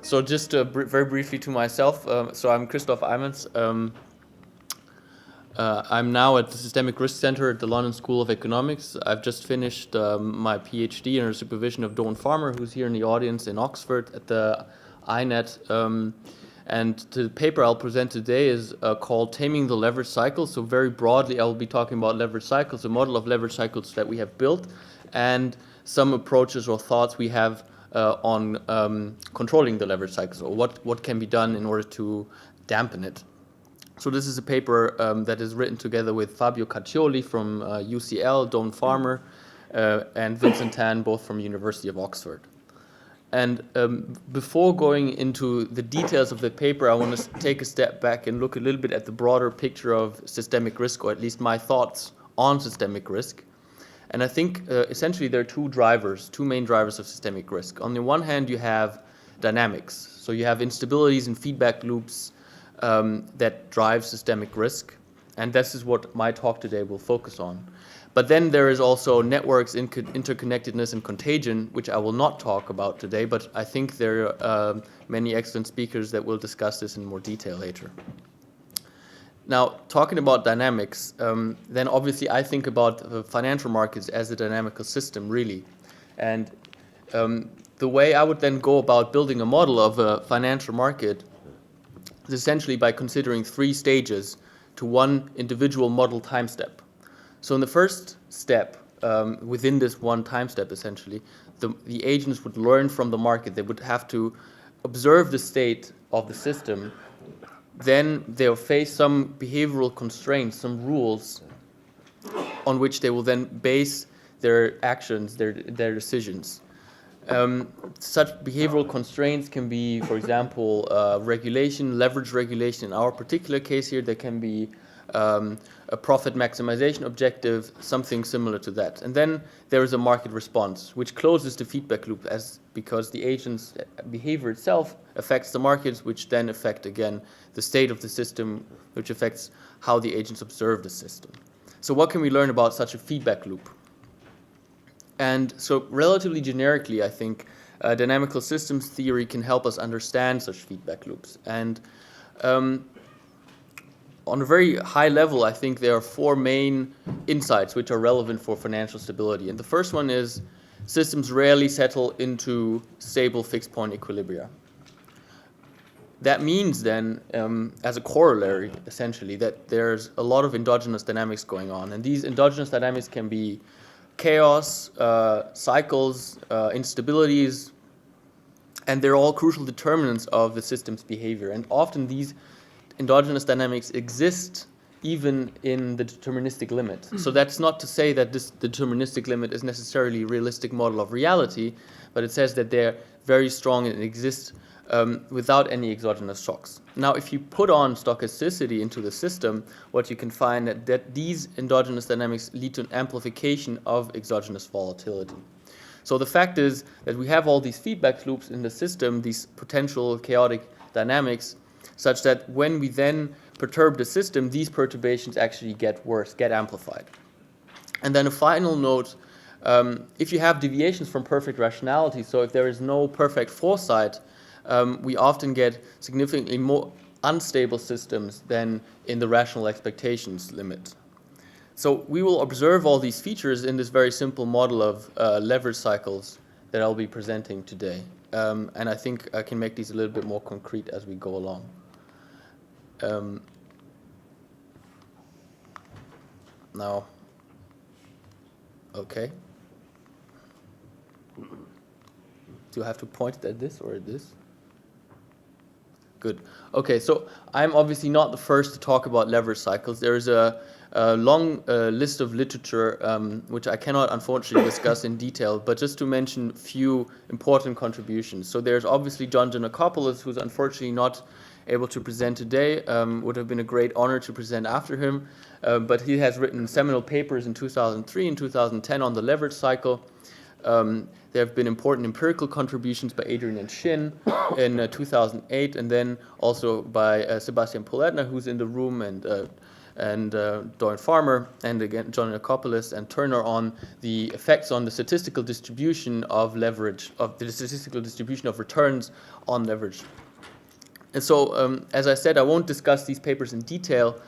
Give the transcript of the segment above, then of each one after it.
So just very briefly to myself, so I'm Christoph Aymanns. I'm now at the Systemic Risk Center at the London School of Economics. I've just finished my PhD under supervision of Dawn Farmer, who's here in the audience in Oxford at the INET. And the paper I'll present today is called Taming the Leverage Cycle. So very broadly, I will be talking about leverage cycles, a model of leverage cycles that we have built, and some approaches or thoughts we have on controlling the leverage cycles, or what can be done in order to dampen it. So this is a paper that is written together with Fabio Caccioli from UCL, Dawn Farmer, and Vincent Tan, both from University of Oxford. And before going into the details of the paper, I want to take a step back and look a little bit at the broader picture of systemic risk, or at least my thoughts on systemic risk. And I think essentially there are two main drivers of systemic risk. On the one hand, you have dynamics. So you have instabilities and feedback loops that drive systemic risk. And this is what my talk today will focus on. But then there is also networks, interconnectedness, and contagion, which I will not talk about today, but I think there are many excellent speakers that will discuss this in more detail later. Now, talking about dynamics, then obviously I think about financial markets as a dynamical system, really. And the way I would then go about building a model of a financial market is essentially by considering three stages to one individual model time step. So in the first step, within this one time step, essentially, the agents would learn from the market. They would have to observe the state of the system. Then they'll face some behavioral constraints, some rules, on which they will then base their actions, their decisions. Such behavioral constraints can be, for example, regulation, leverage regulation. In our particular case here, there can be a profit maximization objective, something similar to that. And then there is a market response, which closes the feedback loop because the agent's behavior itself affects the markets, which then affect, again, the state of the system, which affects how the agents observe the system. So what can we learn about such a feedback loop? And so relatively generically, I think dynamical systems theory can help us understand such feedback loops. And on a very high level, I think there are four main insights which are relevant for financial stability. And the first one is systems rarely settle into stable fixed point equilibria. That means then, as a corollary, essentially, that there's a lot of endogenous dynamics going on. And these endogenous dynamics can be chaos, cycles, instabilities, and they're all crucial determinants of the system's behavior. And often these endogenous dynamics exist even in the deterministic limit. So that's not to say that this deterministic limit is necessarily a realistic model of reality, but it says that they're very strong and exist without any exogenous shocks. Now, if you put on stochasticity into the system, what you can find that these endogenous dynamics lead to an amplification of exogenous volatility. So the fact is that we have all these feedback loops in the system, these potential chaotic dynamics, such that when we then perturb the system, these perturbations actually get worse, get amplified. And then a final note, if you have deviations from perfect rationality, so if there is no perfect foresight, we often get significantly more unstable systems than in the rational expectations limit. So we will observe all these features in this very simple model of leverage cycles that I'll be presenting today. And I think I can make these a little bit more concrete as we go along. Now, okay. Do I have to point at this or at this? Good. Okay, so I'm obviously not the first to talk about leverage cycles. There is a long list of literature which I cannot unfortunately discuss in detail, but just to mention a few important contributions. So there's obviously John Giannakopoulos, who's unfortunately not able to present today. Would have been a great honor to present after him, but he has written seminal papers in 2003 and 2010 on the leverage cycle. There have been important empirical contributions by Adrian and Shin in 2008, and then also by Sebastian Poletner, who's in the room, and and Doyle Farmer, and again John Nicopolis and Turner on the effects on the statistical distribution of leverage, of the statistical distribution of returns on leverage. And so, as I said, I won't discuss these papers in detail,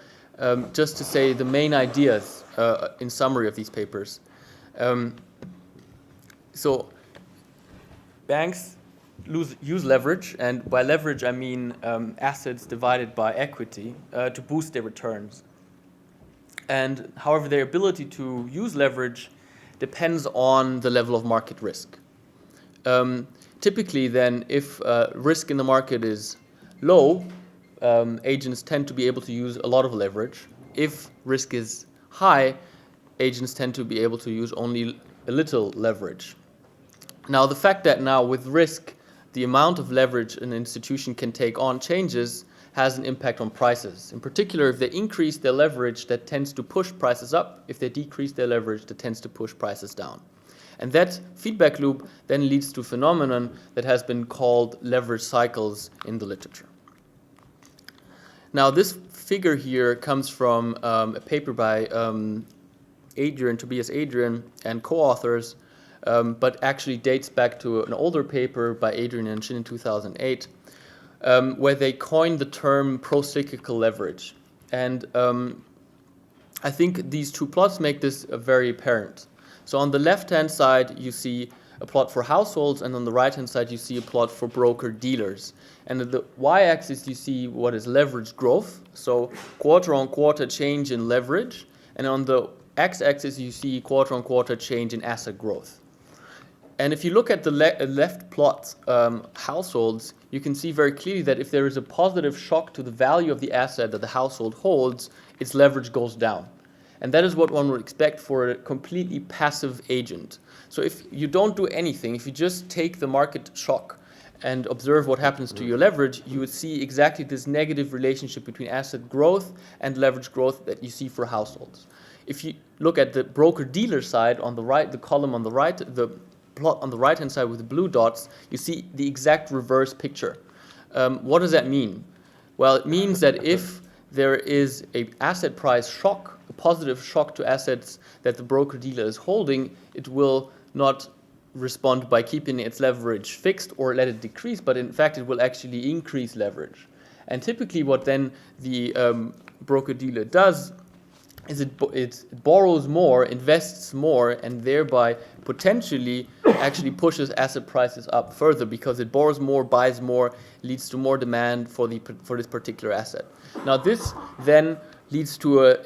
just to say the main ideas in summary of these papers. So, banks use leverage, and by leverage I mean assets divided by equity, to boost their returns. And however, their ability to use leverage depends on the level of market risk. Typically then, if risk in the market is low, agents tend to be able to use a lot of leverage. If risk is high, agents tend to be able to use only a little leverage. Now, the fact that now with risk, the amount of leverage an institution can take on changes has an impact on prices. In particular, if they increase their leverage, that tends to push prices up. If they decrease their leverage, that tends to push prices down. And that feedback loop then leads to a phenomenon that has been called leverage cycles in the literature. Now, this figure here comes from a paper by Tobias Adrian and co-authors, but actually dates back to an older paper by Adrian and Shin in 2008, where they coined the term pro-cyclical leverage. And I think these two plots make this very apparent. So on the left-hand side, you see a plot for households, and on the right-hand side, you see a plot for broker-dealers. And at the y-axis, you see what is leverage growth, so quarter-on-quarter change in leverage. And on the x-axis, you see quarter-on-quarter change in asset growth. And if you look at the left plot, households, you can see very clearly that if there is a positive shock to the value of the asset that the household holds, its leverage goes down. And that is what one would expect for a completely passive agent. So if you don't do anything, if you just take the market shock and observe what happens to your leverage, you would see exactly this negative relationship between asset growth and leverage growth that you see for households. If you look at the broker-dealer side on the right, the column on the right, the plot on the right-hand side with the blue dots, you see the exact reverse picture. What does that mean? Well, it means that if there is an asset price shock, a positive shock to assets that the broker-dealer is holding, it will not respond by keeping its leverage fixed or let it decrease, but in fact it will actually increase leverage. And typically what then the broker-dealer does is it borrows more, invests more, and thereby potentially actually pushes asset prices up further because it borrows more, buys more, leads to more demand for this particular asset. Now this then leads to a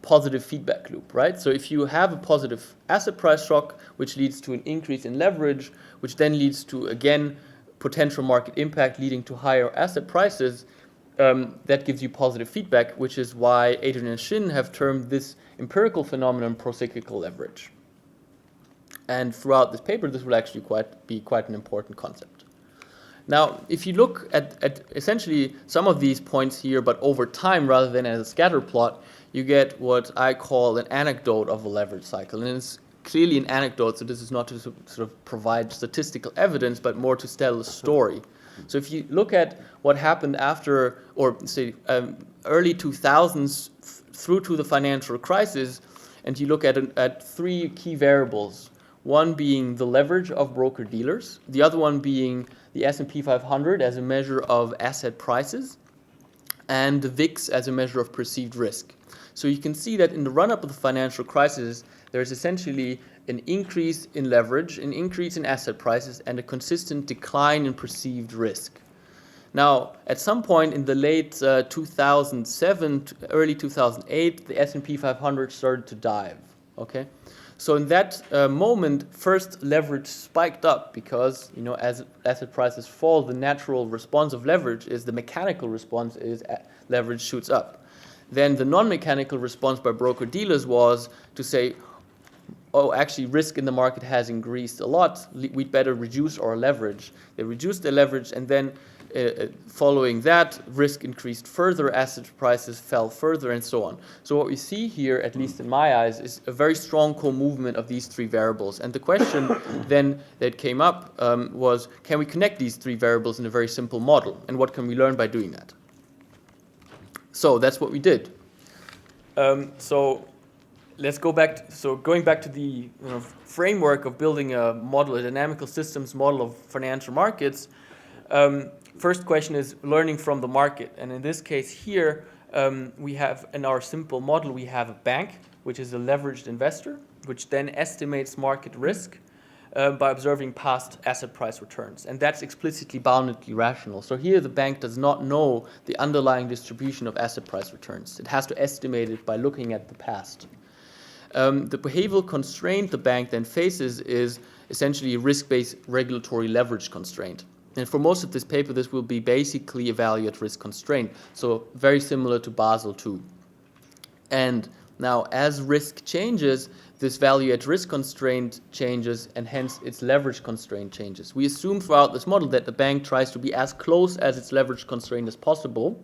positive feedback loop, right? So if you have a positive asset price shock, which leads to an increase in leverage, which then leads to, again, potential market impact leading to higher asset prices, that gives you positive feedback, which is why Adrian and Shin have termed this empirical phenomenon procyclical leverage. And throughout this paper, this will actually be quite an important concept. Now, if you look at essentially some of these points here, but over time rather than as a scatter plot, you get what I call an anecdote of a leverage cycle. And it's clearly an anecdote, so this is not to sort of provide statistical evidence, but more to tell a story. So if you look at what happened after, or say, early 2000s through to the financial crisis, and you look at three key variables, one being the leverage of broker-dealers, the other one being the S&P 500 as a measure of asset prices, and the VIX as a measure of perceived risk. So you can see that in the run-up of the financial crisis, there's essentially an increase in leverage, an increase in asset prices, and a consistent decline in perceived risk. Now, at some point in the late 2007 to early 2008, the S&P 500 started to dive. Okay, so in that moment, first leverage spiked up because, as asset prices fall, the natural response of leverage is the mechanical response is leverage shoots up. Then the non-mechanical response by broker-dealers was to say, oh, actually risk in the market has increased a lot, we'd better reduce our leverage. They reduced their leverage, and then following that, risk increased further, asset prices fell further, and so on. So what we see here, at least in my eyes, is a very strong co-movement of these three variables. And the question then that came up was, can we connect these three variables in a very simple model? And what can we learn by doing that? So that's what we did. So let's go back. So going back to the framework of building a model, a dynamical systems model of financial markets. First question is learning from the market, and in this case here, we have in our simple model we have a bank, which is a leveraged investor, which then estimates market risk by observing past asset price returns, and that's explicitly boundedly rational. So here the bank does not know the underlying distribution of asset price returns. It has to estimate it by looking at the past. The behavioral constraint the bank then faces is essentially a risk-based regulatory leverage constraint. And for most of this paper, this will be basically a value at risk constraint, so very similar to Basel II. And now, as risk changes, this value at risk constraint changes, and hence its leverage constraint changes. We assume throughout this model that the bank tries to be as close as its leverage constraint as possible,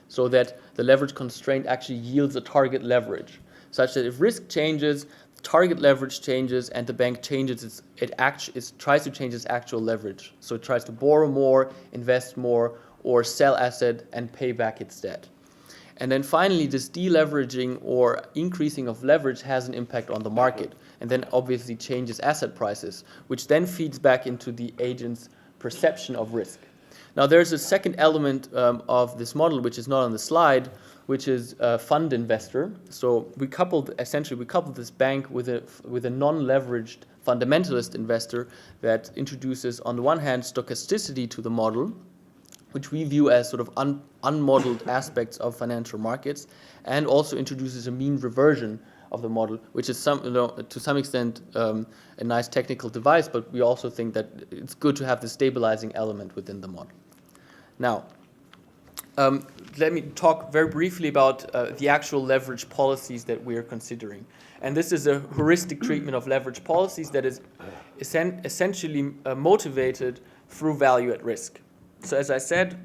so that the leverage constraint actually yields a target leverage, such that if risk changes, target leverage changes, and the bank changes it tries to change its actual leverage. So it tries to borrow more, invest more, or sell asset and pay back its debt. And then finally, this deleveraging or increasing of leverage has an impact on the market, and then obviously changes asset prices, which then feeds back into the agent's perception of risk. Now there's a second element of this model, which is not on the slide, which is a fund investor. So we coupled this bank with a non-leveraged fundamentalist investor that introduces, on the one hand, stochasticity to the model, which we view as sort of unmodeled aspects of financial markets, and also introduces a mean reversion of the model, which is to some extent a nice technical device, but we also think that it's good to have the stabilizing element within the model. Now, let me talk very briefly about the actual leverage policies that we are considering. And this is a heuristic treatment of leverage policies that is essentially motivated through value at risk. So as I said,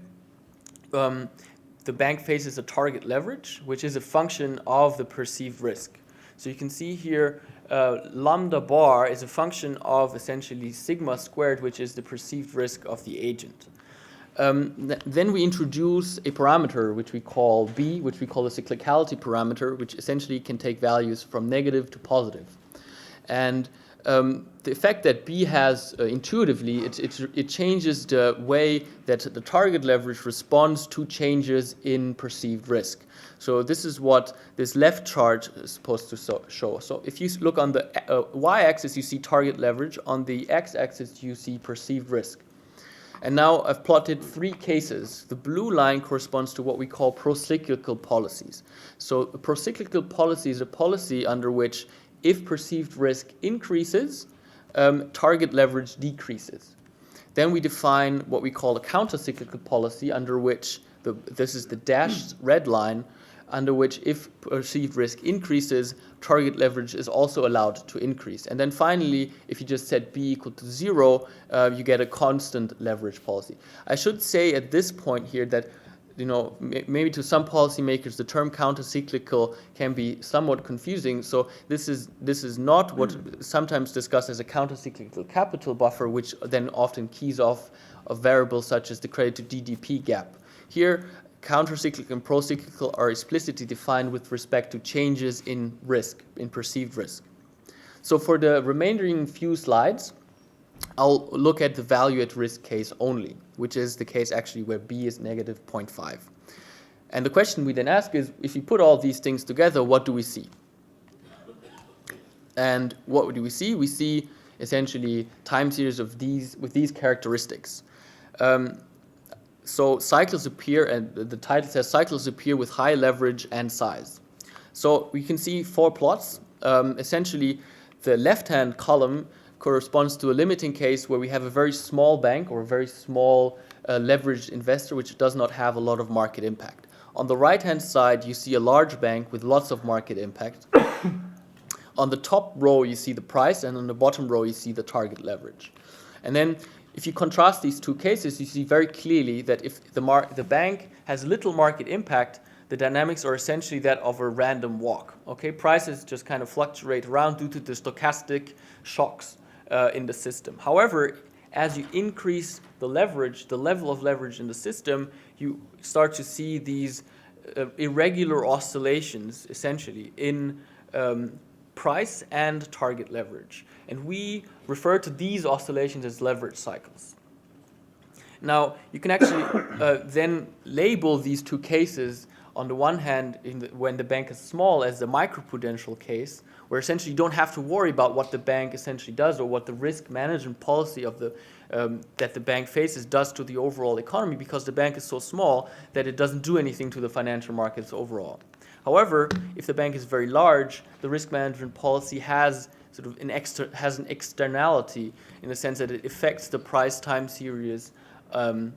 the bank faces a target leverage, which is a function of the perceived risk. So you can see here, lambda bar is a function of essentially sigma squared, which is the perceived risk of the agent. Then we introduce a parameter which we call B, which we call the cyclicality parameter, which essentially can take values from negative to positive. And the effect that B has intuitively, it changes the way that the target leverage responds to changes in perceived risk. So this is what this left chart is supposed to show. So if you look on the y-axis, you see target leverage. On the x-axis, you see perceived risk. And now I've plotted three cases. The blue line corresponds to what we call procyclical policies. So a procyclical policy is a policy under which if perceived risk increases, target leverage decreases. Then we define what we call a countercyclical policy, under which this is the dashed red line, under which if perceived risk increases, target leverage is also allowed to increase. And then finally, if you just set B equal to 0, you get a constant leverage policy. I should say at this point here that maybe to some policymakers the term countercyclical can be somewhat confusing. So this is not what sometimes discussed as a countercyclical capital buffer, which then often keys off a variable such as the credit to GDP gap. Here, countercyclical and procyclical are explicitly defined with respect to changes in risk, in perceived risk. So for the remaining few slides, I'll look at the value at risk case only, which is the case actually where B is negative 0.5. And the question we then ask is, if you put all these things together, what do we see? And what do we see? We see essentially time series with these characteristics. So cycles appear, and the title says cycles appear with high leverage and size. So we can see four plots. Essentially, the left-hand column corresponds to a limiting case where we have a very small bank or a very small leveraged investor which does not have a lot of market impact. On the right-hand side, you see a large bank with lots of market impact. On the top row, you see the price, and on the bottom row, you see the target leverage. And then if you contrast these two cases, you see very clearly that if the bank has little market impact, the dynamics are essentially that of a random walk. Okay, prices just kind of fluctuate around due to the stochastic shocks in the system. However, as you increase the leverage, the level of leverage in the system, you start to see these irregular oscillations, essentially, in price and target leverage. And we refer to these oscillations as leverage cycles. Now, you can actually then label these two cases, on the one hand, when the bank is small, as the microprudential case, where essentially you don't have to worry about what the bank essentially does or what the risk management policy of that the bank faces does to the overall economy, because the bank is so small that it doesn't do anything to the financial markets overall. However, if the bank is very large, the risk management policy has sort of an externality, in the sense that it affects the price time series on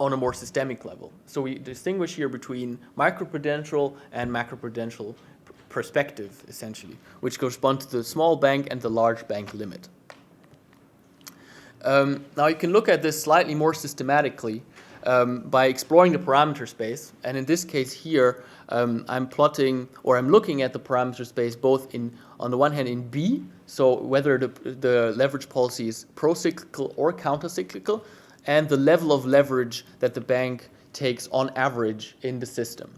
a more systemic level. So we distinguish here between microprudential and macroprudential perspective, essentially, which correspond to the small bank and the large bank limit. Now you can look at this slightly more systematically by exploring the parameter space. And in this case here, I'm looking at the parameter space both on the one hand in B, so whether the leverage policy is pro-cyclical or counter-cyclical, and the level of leverage that the bank takes on average in the system.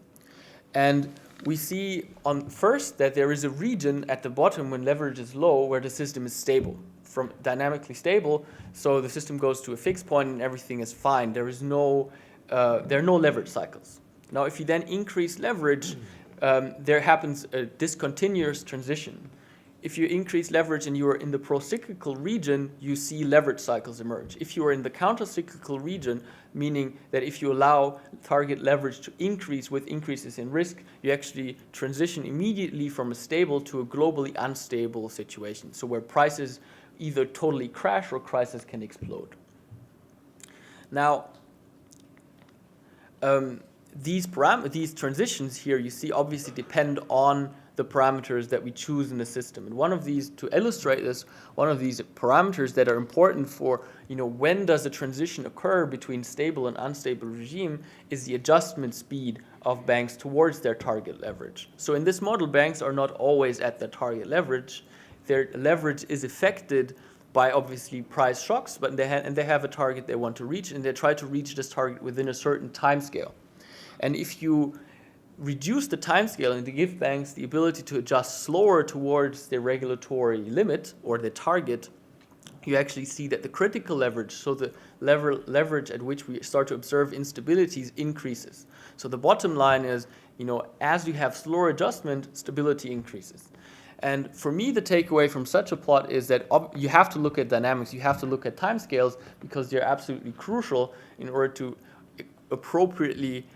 And we see first that there is a region at the bottom when leverage is low where the system is stable, from dynamically stable, so the system goes to a fixed point and everything is fine. There are no leverage cycles. Now, if you then increase leverage, there happens a discontinuous transition. If you increase leverage and you are in the pro-cyclical region, you see leverage cycles emerge. If you are in the counter-cyclical region, meaning that if you allow target leverage to increase with increases in risk, you actually transition immediately from a stable to a globally unstable situation, so where prices either totally crash or prices can explode. Now, these transitions here, you see, obviously depend on the parameters that we choose in the system. And one of these, to illustrate this, one of these parameters that are important for, when does a transition occur between stable and unstable regime, is the adjustment speed of banks towards their target leverage. So in this model, banks are not always at their target leverage. Their leverage is affected by, obviously, price shocks, but they have a target they want to reach, and they try to reach this target within a certain time scale. And if you reduce the time scale and to give banks the ability to adjust slower towards their regulatory limit or the target, you actually see that the critical leverage, so the leverage at which we start to observe instabilities, increases. So the bottom line is, as you have slower adjustment, stability increases. And for me, the takeaway from such a plot is that you have to look at dynamics, you have to look at timescales, because they're absolutely crucial in order to appropriately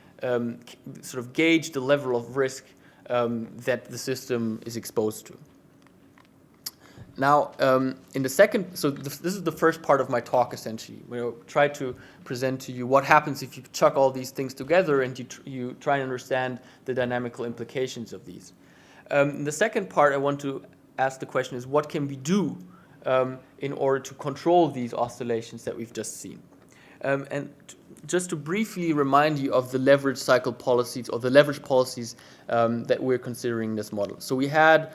sort of gauge the level of risk that the system is exposed to. Now, in the second, so this is the first part of my talk, essentially. We'll try to present to you what happens if you chuck all these things together and you try and understand the dynamical implications of these. In the second part, I want to ask the question is, what can we do in order to control these oscillations that we've just seen? And just to briefly remind you of the leverage cycle policies, or the leverage policies that we're considering in this model. So we had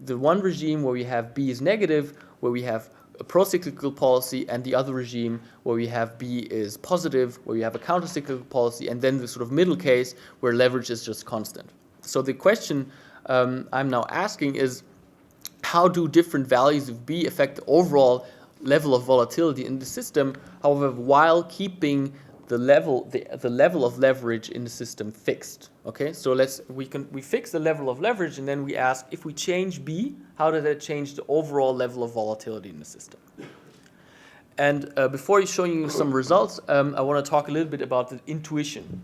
the one regime where we have B is negative, where we have a pro-cyclical policy, and the other regime where we have B is positive, where we have a counter-cyclical policy, and then the sort of middle case where leverage is just constant. So the question I'm now asking is, how do different values of B affect the overall level of volatility in the system, however, while keeping the level of leverage in the system fixed? Okay, so we fix the level of leverage, and then we ask, if we change B, how does that change the overall level of volatility in the system? And before showing you some results, I want to talk a little bit about the intuition.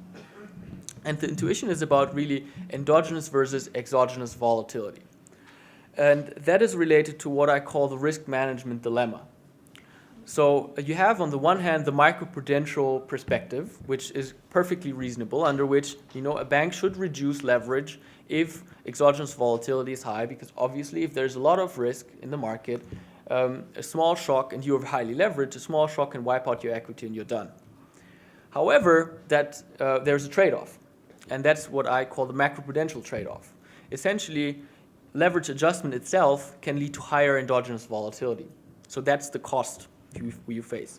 And the intuition is about really endogenous versus exogenous volatility. And that is related to what I call the risk management dilemma. So you have, on the one hand, the microprudential perspective, which is perfectly reasonable, under which a bank should reduce leverage if exogenous volatility is high, because obviously if there's a lot of risk in the market, a small shock, and you are highly leveraged, a small shock can wipe out your equity and you're done. However, there's a trade-off, and that's what I call the macroprudential trade-off. Essentially, leverage adjustment itself can lead to higher endogenous volatility. So that's the cost you face.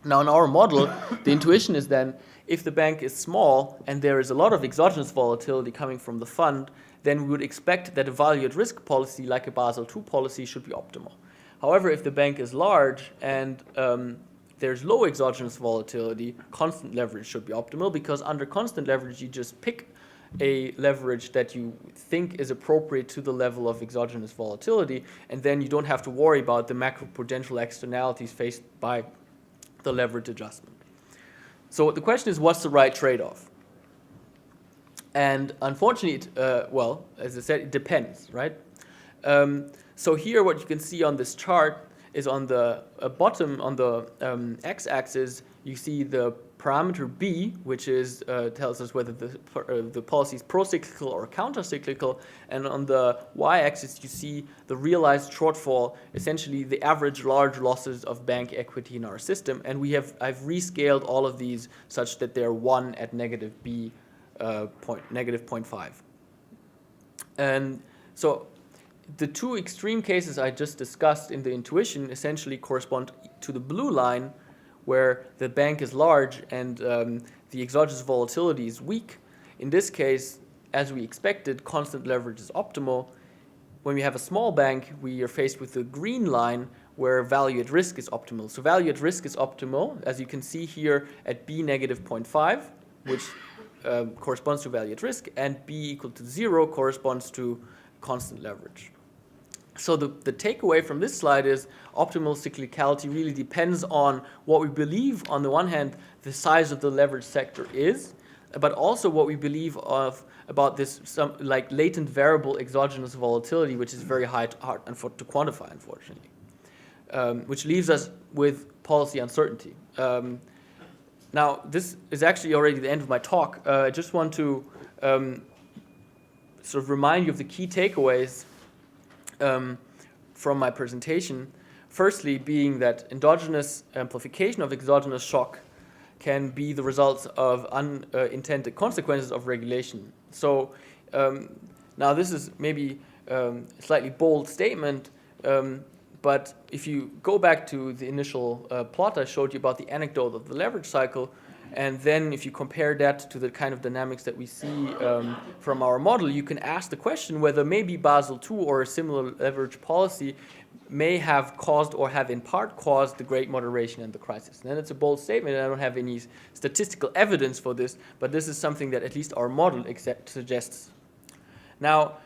Now in our model, the intuition is then if the bank is small and there is a lot of exogenous volatility coming from the fund, then we would expect that a value at risk policy like a Basel II policy should be optimal. However, if the bank is large and there's low exogenous volatility, constant leverage should be optimal, because under constant leverage you just pick a leverage that you think is appropriate to the level of exogenous volatility, and then you don't have to worry about the macroprudential externalities faced by the leverage adjustment. So the question is, what's the right trade-off? And unfortunately, well, as I said, it depends, right? So here what you can see on this chart is on the bottom, on the x-axis, you see the parameter B, which is tells us whether the policy is pro-cyclical or counter-cyclical, and on the y-axis you see the realized shortfall, essentially the average large losses of bank equity in our system. And I've rescaled all of these such that they're 1 at negative B, negative 0.5. And so the two extreme cases I just discussed in the intuition essentially correspond to the blue line, where the bank is large and the exogenous volatility is weak. In this case, as we expected, constant leverage is optimal. When we have a small bank, we are faced with the green line, where value at risk is optimal. So value at risk is optimal, as you can see here, at B negative 0.5, which corresponds to value at risk, and B equal to 0 corresponds to constant leverage. So the takeaway from this slide is optimal cyclicality really depends on what we believe, on the one hand, the size of the leverage sector is, but also what we believe about this like latent variable exogenous volatility, which is very hard to quantify, unfortunately, which leaves us with policy uncertainty. Now, this is actually already the end of my talk. I just want to sort of remind you of the key takeaways from my presentation. Firstly, being that endogenous amplification of exogenous shock can be the result of unintended consequences of regulation. So now this is maybe a slightly bold statement, but if you go back to the initial plot I showed you about the anecdote of the leverage cycle, and then if you compare that to the kind of dynamics that we see from our model, you can ask the question whether maybe Basel II or a similar leverage policy may have caused or have in part caused the great moderation and the crisis. And then it's a bold statement, and I don't have any statistical evidence for this, but this is something that at least our model suggests. Now,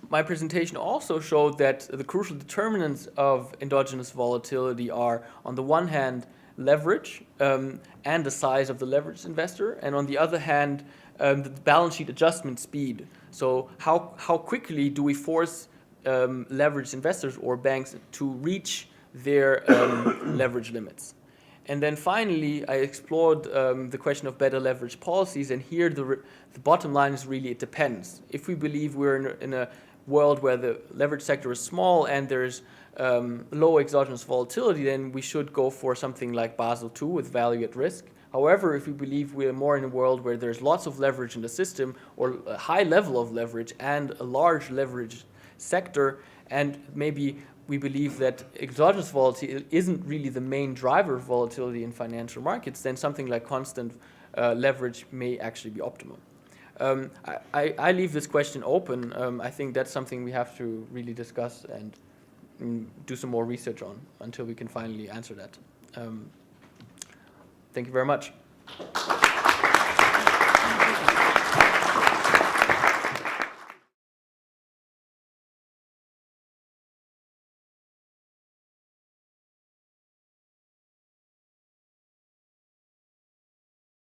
my presentation also showed that the crucial determinants of endogenous volatility are, on the one hand, leverage and the size of the leveraged investor, and on the other hand, the balance sheet adjustment speed. So how quickly do we force leveraged investors or banks to reach their leverage limits? And then finally, I explored the question of better leverage policies, and here the bottom line is really it depends. If we believe we're in a world where the leverage sector is small and there's low exogenous volatility, then we should go for something like Basel II with value at risk. However, if we believe we're more in a world where there's lots of leverage in the system, or a high level of leverage and a large leverage sector, and maybe we believe that exogenous volatility isn't really the main driver of volatility in financial markets, then something like constant leverage may actually be optimal. I leave this question open. I think that's something we have to really discuss and do some more research on until we can finally answer that. Thank you very much.